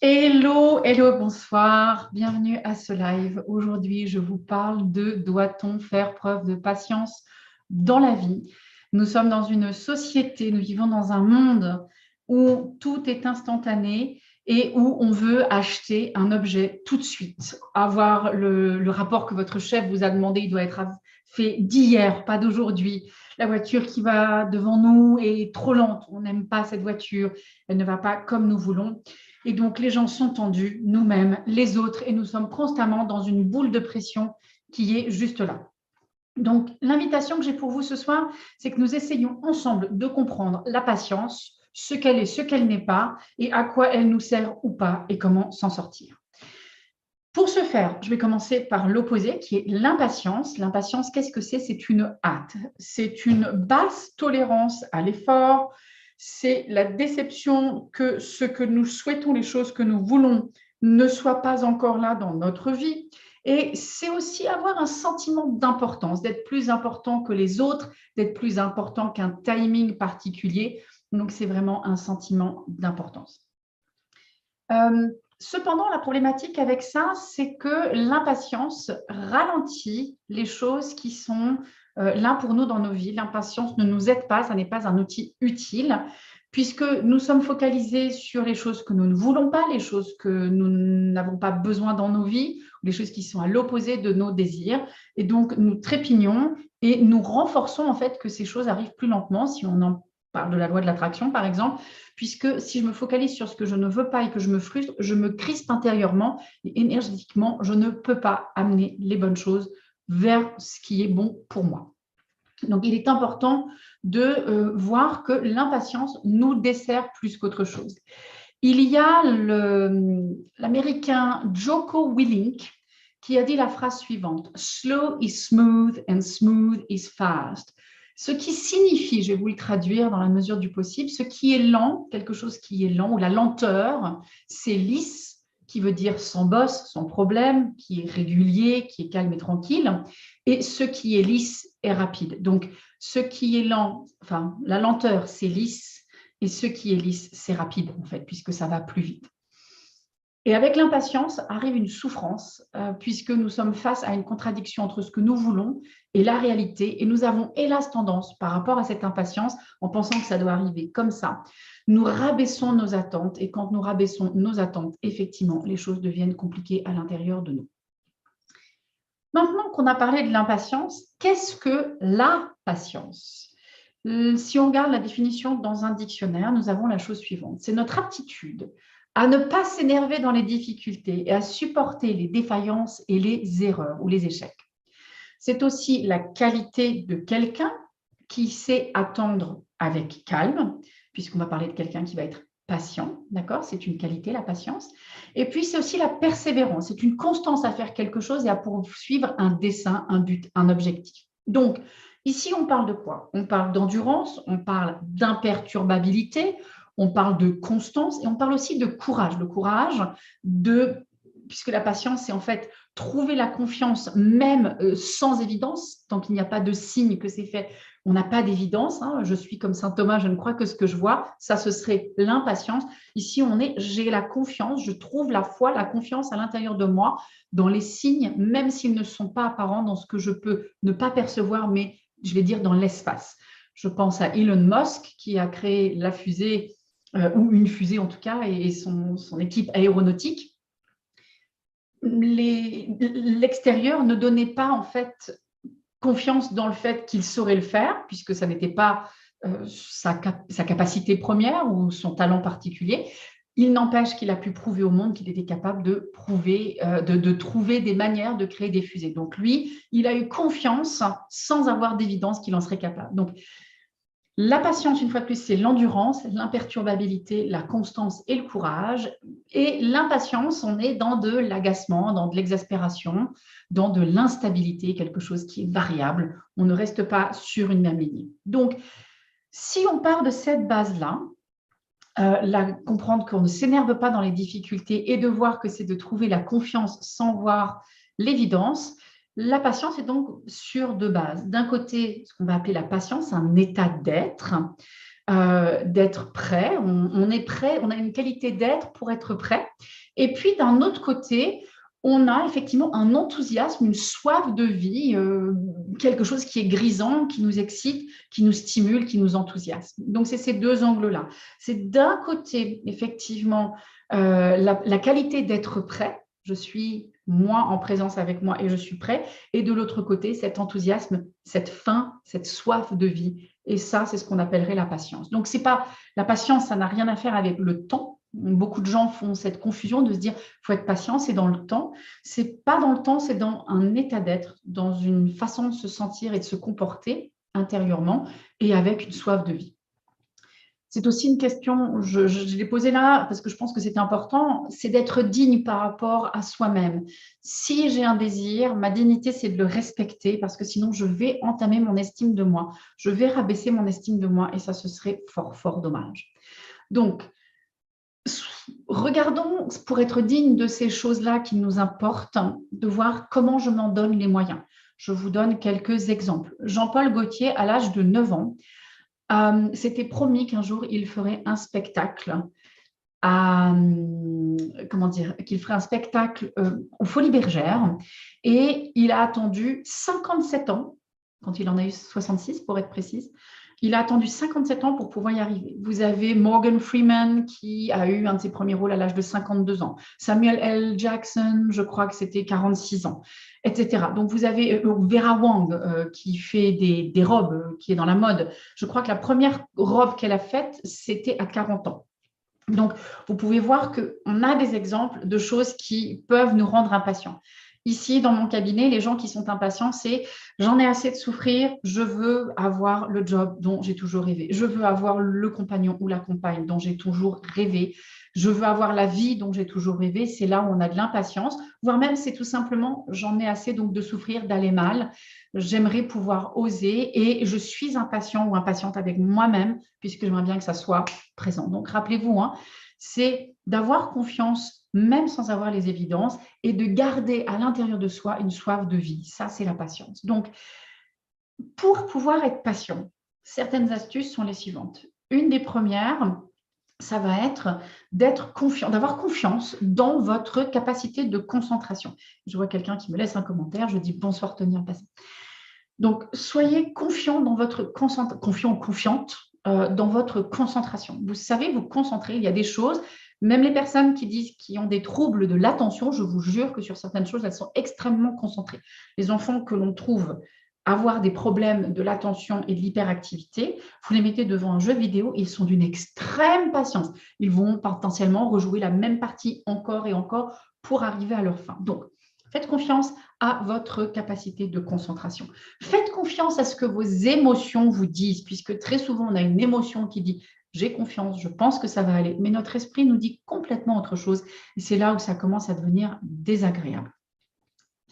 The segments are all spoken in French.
Hello, hello, bonsoir, bienvenue à ce live. Aujourd'hui, je vous parle de doit-on faire preuve de patience dans la vie? Nous sommes dans une société, nous vivons dans un monde où tout est instantané et où on veut acheter un objet tout de suite. Avoir le rapport que votre chef vous a demandé, il doit être fait d'hier, pas d'aujourd'hui. La voiture qui va devant nous est trop lente, on n'aime pas cette voiture, elle ne va pas comme nous voulons. Et donc, les gens sont tendus, nous-mêmes, les autres, et nous sommes constamment dans une boule de pression qui est juste là. Donc, l'invitation que j'ai pour vous ce soir, c'est que nous essayions ensemble de comprendre la patience, ce qu'elle est, ce qu'elle n'est pas, et à quoi elle nous sert ou pas, et comment s'en sortir. Pour ce faire, je vais commencer par l'opposé, qui est l'impatience. L'impatience, qu'est-ce que c'est? C'est une hâte. C'est une basse tolérance à l'effort. C'est la déception que ce que nous souhaitons, les choses que nous voulons, ne soient pas encore là dans notre vie. Et c'est aussi avoir un sentiment d'importance, d'être plus important que les autres, d'être plus important qu'un timing particulier. Donc, c'est vraiment un sentiment d'importance. Cependant, la problématique avec ça, c'est que l'impatience ralentit les choses qui sont là pour nous dans nos vies. L'impatience ne nous aide pas, ça n'est pas un outil utile, puisque nous sommes focalisés sur les choses que nous ne voulons pas, les choses que nous n'avons pas besoin dans nos vies, les choses qui sont à l'opposé de nos désirs. Et donc, nous trépignons et nous renforçons en fait que ces choses arrivent plus lentement, si on en parle de la loi de l'attraction, par exemple, puisque si je me focalise sur ce que je ne veux pas et que je me frustre, je me crispe intérieurement et énergétiquement, je ne peux pas amener les bonnes choses vers ce qui est bon pour moi. Donc, il est important de voir que l'impatience nous dessert plus qu'autre chose. Il y a l'Américain Jocko Willink qui a dit la phrase suivante: Slow is smooth and smooth is fast. Ce qui signifie, je vais vous le traduire dans la mesure du possible, ce qui est lent, quelque chose qui est lent, ou la lenteur, c'est lisse, qui veut dire sans bosse, sans problème, qui est régulier, qui est calme et tranquille, et ce qui est lisse est rapide. Donc, ce qui est lent, enfin, la lenteur, c'est lisse, et ce qui est lisse, c'est rapide, en fait, puisque ça va plus vite. Et avec l'impatience arrive une souffrance, puisque nous sommes face à une contradiction entre ce que nous voulons et la réalité. Et nous avons, hélas, tendance, par rapport à cette impatience, en pensant que ça doit arriver comme ça, nous rabaissons nos attentes. Et quand nous rabaissons nos attentes, effectivement, les choses deviennent compliquées à l'intérieur de nous. Maintenant qu'on a parlé de l'impatience, qu'est-ce que la patience? Si on regarde la définition dans un dictionnaire, nous avons la chose suivante. C'est notre aptitude à ne pas s'énerver dans les difficultés et à supporter les défaillances et les erreurs ou les échecs. C'est aussi la qualité de quelqu'un qui sait attendre avec calme, puisqu'on va parler de quelqu'un qui va être patient, d'accord? C'est une qualité, la patience. Et puis, c'est aussi la persévérance. C'est une constance à faire quelque chose et à poursuivre un dessein, un but, un objectif. Donc, ici, on parle de quoi? On parle d'endurance, on parle d'imperturbabilité, on parle de constance et on parle aussi de courage. Le courage puisque la patience, c'est en fait trouver la confiance même sans évidence, tant qu'il n'y a pas de signe que c'est fait. On n'a pas d'évidence. Hein. Je suis comme saint Thomas, je ne crois que ce que je vois. Ça, ce serait l'impatience. Ici, j'ai la confiance, je trouve la foi, la confiance à l'intérieur de moi, dans les signes, même s'ils ne sont pas apparents, dans ce que je peux ne pas percevoir, mais je vais dire dans l'espace. Je pense à Elon Musk qui a créé la fusée, ou une fusée en tout cas, et son équipe aéronautique. L'extérieur ne donnait pas en fait confiance dans le fait qu'il saurait le faire, puisque ça n'était pas sa capacité première ou son talent particulier. Il n'empêche qu'il a pu prouver au monde qu'il était capable de trouver des manières de créer des fusées. Donc lui, il a eu confiance sans avoir d'évidence qu'il en serait capable. Donc la patience, une fois de plus, c'est l'endurance, l'imperturbabilité, la constance et le courage. Et l'impatience, on est dans de l'agacement, dans de l'exaspération, dans de l'instabilité, quelque chose qui est variable. On ne reste pas sur une même ligne. Donc, si on part de cette base-là, comprendre qu'on ne s'énerve pas dans les difficultés et de voir que c'est de trouver la confiance sans voir l'évidence. La patience est donc sur deux bases. D'un côté, ce qu'on va appeler la patience, un état d'être, d'être prêt. On est prêt, on a une qualité d'être pour être prêt. Et puis, d'un autre côté, on a effectivement un enthousiasme, une soif de vie, quelque chose qui est grisant, qui nous excite, qui nous stimule, qui nous enthousiasme. Donc, c'est ces deux angles-là. C'est d'un côté, effectivement, la qualité d'être prêt. Je suis moi en présence avec moi et je suis prêt. Et de l'autre côté, cet enthousiasme, cette faim, cette soif de vie. Et ça, c'est ce qu'on appellerait la patience. Donc, c'est pas la patience, ça n'a rien à faire avec le temps. Beaucoup de gens font cette confusion de se dire il faut être patient, c'est dans le temps. C'est pas dans le temps, c'est dans un état d'être, dans une façon de se sentir et de se comporter intérieurement et avec une soif de vie. C'est aussi une question, je l'ai posée là parce que je pense que c'était important, c'est d'être digne par rapport à soi-même. Si j'ai un désir, ma dignité, c'est de le respecter parce que sinon, je vais entamer mon estime de moi. Je vais rabaisser mon estime de moi et ça, ce serait fort, fort dommage. Donc, regardons pour être digne de ces choses-là qui nous importent, de voir comment je m'en donne les moyens. Je vous donne quelques exemples. Jean-Paul Gaultier, à l'âge de 9 ans, s'était promis qu'un jour, il ferait un spectacle qu'il ferait un spectacle aux Folies Bergères. Et il a attendu 57 ans, quand il en a eu 66 pour être précise, il a attendu 57 ans pour pouvoir y arriver. Vous avez Morgan Freeman qui a eu un de ses premiers rôles à l'âge de 52 ans. Samuel L. Jackson, je crois que c'était 46 ans, etc. Donc, vous avez Vera Wang qui fait des robes, qui est dans la mode. Je crois que la première robe qu'elle a faite, c'était à 40 ans. Donc, vous pouvez voir qu'on a des exemples de choses qui peuvent nous rendre impatients. Ici, dans mon cabinet, les gens qui sont impatients, c'est j'en ai assez de souffrir, je veux avoir le job dont j'ai toujours rêvé, je veux avoir le compagnon ou la compagne dont j'ai toujours rêvé, je veux avoir la vie dont j'ai toujours rêvé. C'est là où on a de l'impatience, voire même c'est tout simplement j'en ai assez donc de souffrir, d'aller mal, j'aimerais pouvoir oser et je suis impatient ou impatiente avec moi-même puisque j'aimerais bien que ça soit présent. Donc, rappelez-vous, c'est d'avoir confiance même sans avoir les évidences et de garder à l'intérieur de soi une soif de vie. Ça, c'est la patience. Donc, pour pouvoir être patient, certaines astuces sont les suivantes. Une des premières, ça va être d'être confiant, d'avoir confiance dans votre capacité de concentration. Je vois quelqu'un qui me laisse un commentaire, je dis bonsoir Tony en passant. Donc, soyez confiant dans votre confiante dans votre concentration. Vous savez vous concentrer, il y a des choses, même les personnes qui ont des troubles de l'attention, je vous jure que sur certaines choses, elles sont extrêmement concentrées. Les enfants que l'on trouve avoir des problèmes de l'attention et de l'hyperactivité, vous les mettez devant un jeu vidéo, ils sont d'une extrême patience. Ils vont potentiellement rejouer la même partie encore et encore pour arriver à leur fin. Donc, faites confiance à votre capacité de concentration. Faites confiance à ce que vos émotions vous disent, puisque très souvent, on a une émotion qui dit « j'ai confiance, je pense que ça va aller », mais notre esprit nous dit complètement autre chose. Et c'est là où ça commence à devenir désagréable.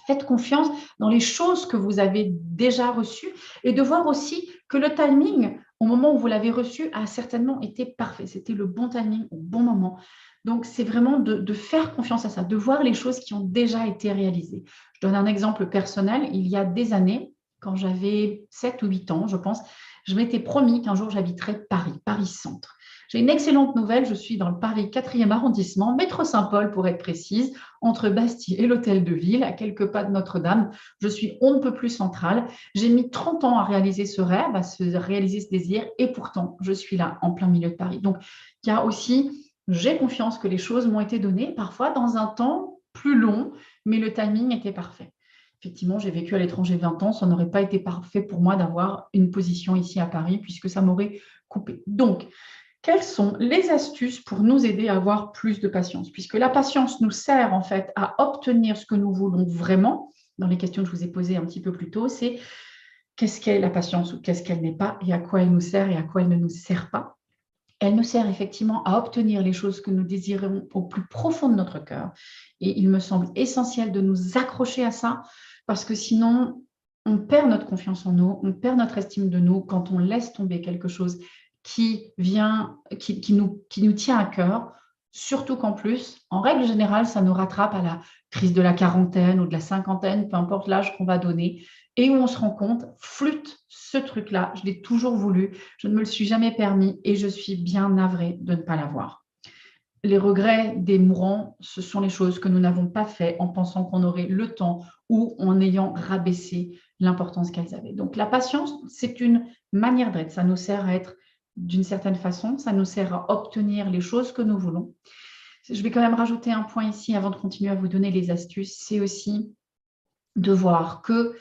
Faites confiance dans les choses que vous avez déjà reçues et de voir aussi que le timing, au moment où vous l'avez reçu, a certainement été parfait. C'était le bon timing au bon moment. Donc, c'est vraiment de faire confiance à ça, de voir les choses qui ont déjà été réalisées. Je donne un exemple personnel. Il y a des années, quand j'avais 7 ou 8 ans, je pense, je m'étais promis qu'un jour, j'habiterais Paris, Paris-Centre. J'ai une excellente nouvelle, je suis dans le Paris 4e arrondissement, métro Saint-Paul pour être précise, entre Bastille et l'Hôtel de Ville, à quelques pas de Notre-Dame. Je suis on ne peut plus centrale. J'ai mis 30 ans à réaliser ce rêve, réaliser ce désir, et pourtant, je suis là, en plein milieu de Paris. Donc, il y a aussi, j'ai confiance que les choses m'ont été données, parfois dans un temps plus long, mais le timing était parfait. Effectivement, j'ai vécu à l'étranger 20 ans, ça n'aurait pas été parfait pour moi d'avoir une position ici à Paris, puisque ça m'aurait coupé. Donc, quelles sont les astuces pour nous aider à avoir plus de patience? Puisque la patience nous sert en fait à obtenir ce que nous voulons vraiment. Dans les questions que je vous ai posées un petit peu plus tôt, c'est qu'est-ce qu'est la patience ou qu'est-ce qu'elle n'est pas et à quoi elle nous sert et à quoi elle ne nous sert pas. Elle nous sert effectivement à obtenir les choses que nous désirons au plus profond de notre cœur. Et il me semble essentiel de nous accrocher à ça parce que sinon, on perd notre confiance en nous, on perd notre estime de nous quand on laisse tomber quelque chose qui nous tient à cœur, Surtout qu'en plus, en règle générale, ça nous rattrape à la crise de la quarantaine ou de la cinquantaine, peu importe l'âge qu'on va donner, et où on se rend compte, flûte, ce truc-là, je l'ai toujours voulu, je ne me le suis jamais permis et je suis bien navrée de ne pas l'avoir. Les regrets des mourants, ce sont les choses que nous n'avons pas fait en pensant qu'on aurait le temps ou en ayant rabaissé l'importance qu'elles avaient. Donc la patience, c'est une manière d'être. Ça nous sert à être d'une certaine façon, ça nous sert à obtenir les choses que nous voulons. Je vais quand même rajouter un point ici avant de continuer à vous donner les astuces, c'est aussi de voir que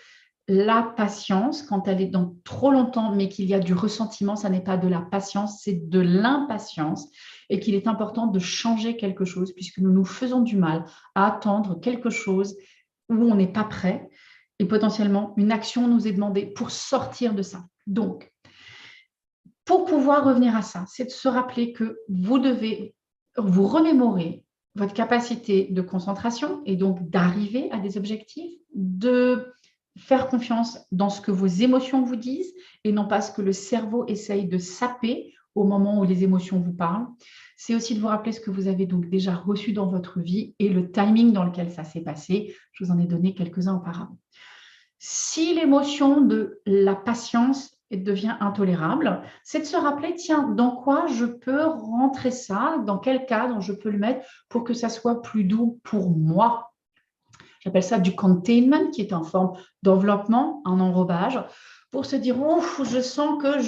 la patience, quand elle est dans trop longtemps, mais qu'il y a du ressentiment, ça n'est pas de la patience, c'est de l'impatience et qu'il est important de changer quelque chose puisque nous nous faisons du mal à attendre quelque chose où on n'est pas prêt et potentiellement une action nous est demandée pour sortir de ça. Donc, pour pouvoir revenir à ça, c'est de se rappeler que vous devez vous remémorer votre capacité de concentration et donc d'arriver à des objectifs, de faire confiance dans ce que vos émotions vous disent et non pas ce que le cerveau essaye de saper au moment où les émotions vous parlent. C'est aussi de vous rappeler ce que vous avez donc déjà reçu dans votre vie et le timing dans lequel ça s'est passé. Je vous en ai donné quelques-uns auparavant. Si l'émotion de la patience devient intolérable, c'est de se rappeler, tiens, dans quoi je peux rentrer ça, dans quel cadre je peux le mettre pour que ça soit plus doux pour moi. J'appelle ça du containment, qui est en forme d'enveloppement, un enrobage, pour se dire, ouf, je sens que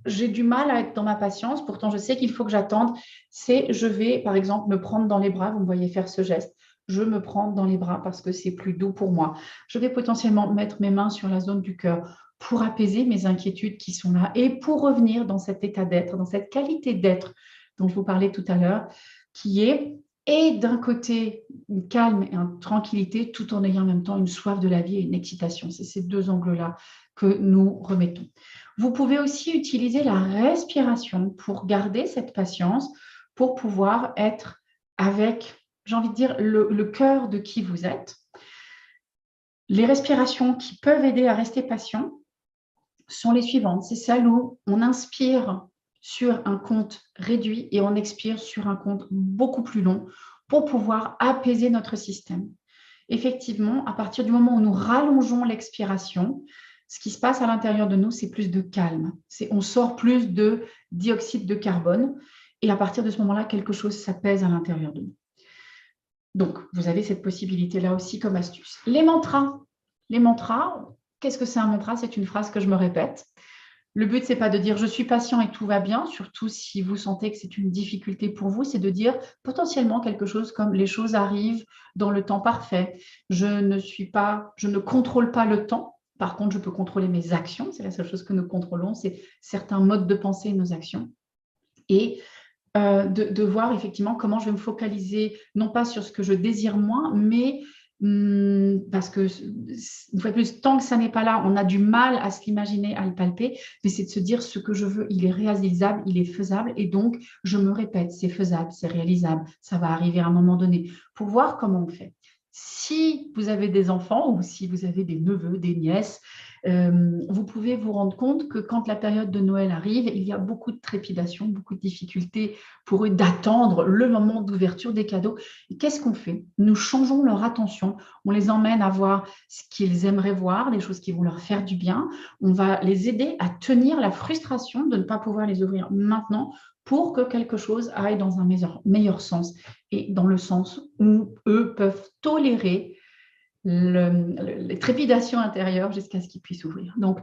j'ai du mal à être dans ma patience, pourtant je sais qu'il faut que j'attende, c'est je vais, par exemple, me prendre dans les bras, vous me voyez faire ce geste, je me prends dans les bras parce que c'est plus doux pour moi. Je vais potentiellement mettre mes mains sur la zone du cœur pour apaiser mes inquiétudes qui sont là et pour revenir dans cet état d'être, dans cette qualité d'être dont je vous parlais tout à l'heure, qui est et d'un côté une calme et une tranquillité tout en ayant en même temps une soif de la vie et une excitation. C'est ces deux angles-là que nous remettons. Vous pouvez aussi utiliser la respiration pour garder cette patience, pour pouvoir être avec, j'ai envie de dire, le cœur de qui vous êtes. Les respirations qui peuvent aider à rester patient sont les suivantes. C'est celles où on inspire sur un compte réduit et on expire sur un compte beaucoup plus long pour pouvoir apaiser notre système. Effectivement, à partir du moment où nous rallongeons l'expiration, ce qui se passe à l'intérieur de nous, c'est plus de calme. On sort plus de dioxyde de carbone et à partir de ce moment-là, quelque chose s'apaise à l'intérieur de nous. Donc, vous avez cette possibilité-là aussi comme astuce. Les mantras, qu'est-ce que c'est un mantra? C'est une phrase que je me répète. Le but, ce n'est pas de dire « je suis patient et tout va bien », surtout si vous sentez que c'est une difficulté pour vous, c'est de dire potentiellement quelque chose comme « les choses arrivent dans le temps parfait ». Je ne contrôle pas le temps. Par contre, je peux contrôler mes actions. C'est la seule chose que nous contrôlons, c'est certains modes de pensée et nos actions. Et de voir effectivement comment je vais me focaliser, non pas sur ce que je désire moins, mais parce que, une fois de plus, tant que ça n'est pas là, on a du mal à se l'imaginer, à le palper, mais c'est de se dire ce que je veux, il est réalisable, il est faisable, et donc je me répète, c'est faisable, c'est réalisable, ça va arriver à un moment donné, pour voir comment on fait. Si vous avez des enfants ou si vous avez des neveux, des nièces, vous pouvez vous rendre compte que quand la période de Noël arrive, il y a beaucoup de trépidation, beaucoup de difficultés pour eux d'attendre le moment d'ouverture des cadeaux. Et qu'est-ce qu'on fait? Nous changeons leur attention, on les emmène à voir ce qu'ils aimeraient voir, les choses qui vont leur faire du bien. On va les aider à tenir la frustration de ne pas pouvoir les ouvrir maintenant pour que quelque chose aille dans un meilleur sens et dans le sens où eux peuvent tolérer les trépidations intérieures jusqu'à ce qu'ils puissent ouvrir. Donc,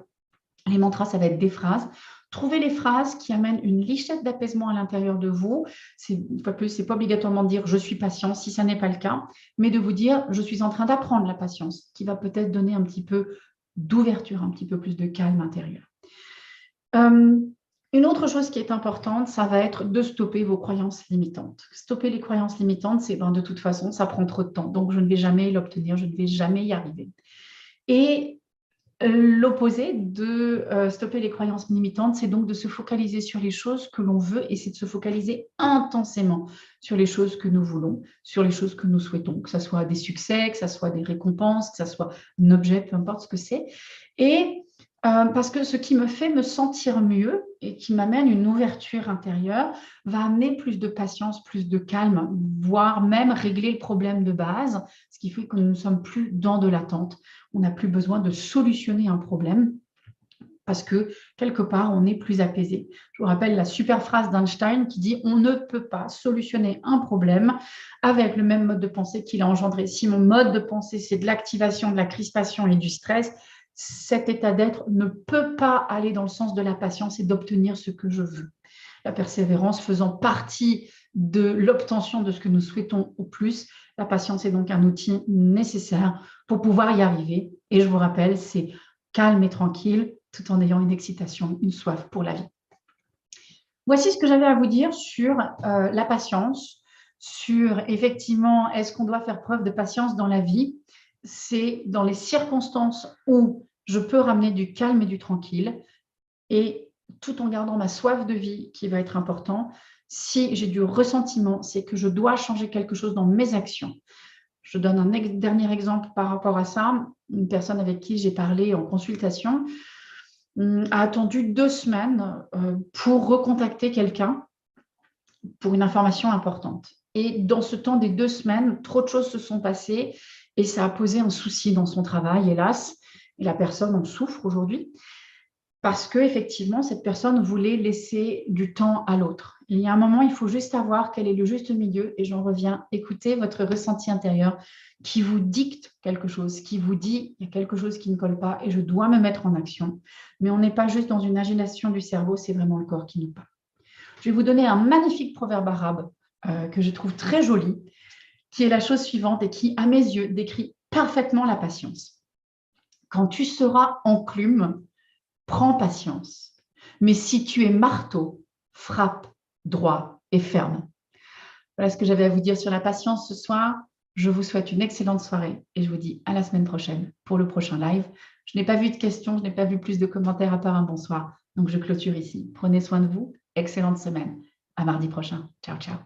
les mantras, ça va être des phrases. Trouvez les phrases qui amènent une lichette d'apaisement à l'intérieur de vous. Une fois de plus, ce n'est pas obligatoirement de dire « je suis patient » si ça n'est pas le cas, mais de vous dire « je suis en train d'apprendre la patience » qui va peut-être donner un petit peu d'ouverture, un petit peu plus de calme intérieur. Une autre chose qui est importante, ça va être de stopper vos croyances limitantes. Stopper les croyances limitantes, c'est de toute façon, ça prend trop de temps. Donc, je ne vais jamais l'obtenir, je ne vais jamais y arriver. Et l'opposé de stopper les croyances limitantes, c'est donc de se focaliser sur les choses que l'on veut et c'est de se focaliser intensément sur les choses que nous voulons, sur les choses que nous souhaitons, que ce soit des succès, que ce soit des récompenses, que ce soit un objet, peu importe ce que c'est. Et Parce que ce qui me fait me sentir mieux et qui m'amène une ouverture intérieure va amener plus de patience, plus de calme, voire même régler le problème de base, ce qui fait que nous ne sommes plus dans de l'attente. On n'a plus besoin de solutionner un problème parce que quelque part, on est plus apaisé. Je vous rappelle la super phrase d'Einstein qui dit « On ne peut pas solutionner un problème avec le même mode de pensée qu'il a engendré. Si mon mode de pensée, c'est de l'activation, de la crispation et du stress, cet état d'être ne peut pas aller dans le sens de la patience et d'obtenir ce que je veux. » La persévérance faisant partie de l'obtention de ce que nous souhaitons au plus, la patience est donc un outil nécessaire pour pouvoir y arriver. Et je vous rappelle, c'est calme et tranquille, tout en ayant une excitation, une soif pour la vie. Voici ce que j'avais à vous dire sur la patience, sur effectivement, est-ce qu'on doit faire preuve de patience dans la vie? C'est dans les circonstances où je peux ramener du calme et du tranquille, et tout en gardant ma soif de vie qui va être important. Si j'ai du ressentiment, c'est que je dois changer quelque chose dans mes actions. Je donne un dernier exemple par rapport à ça. Une personne avec qui j'ai parlé en consultation a attendu 2 semaines pour recontacter quelqu'un pour une information importante. Et dans ce temps des 2 semaines, trop de choses se sont passées et ça a posé un souci dans son travail, hélas. Et la personne en souffre aujourd'hui parce qu'effectivement, cette personne voulait laisser du temps à l'autre. Il y a un moment, il faut juste savoir quel est le juste milieu et j'en reviens. Écoutez votre ressenti intérieur qui vous dicte quelque chose, qui vous dit il y a quelque chose qui ne colle pas et je dois me mettre en action. Mais on n'est pas juste dans une agitation du cerveau, c'est vraiment le corps qui nous parle. Je vais vous donner un magnifique proverbe arabe que je trouve très joli, qui est la chose suivante et qui, à mes yeux, décrit parfaitement la patience. Quand tu seras enclume, prends patience. Mais si tu es marteau, frappe droit et ferme. Voilà ce que j'avais à vous dire sur la patience ce soir. Je vous souhaite une excellente soirée et je vous dis à la semaine prochaine pour le prochain live. Je n'ai pas vu de questions, je n'ai pas vu plus de commentaires à part un bonsoir. Donc, je clôture ici. Prenez soin de vous. Excellente semaine. À mardi prochain. Ciao, ciao.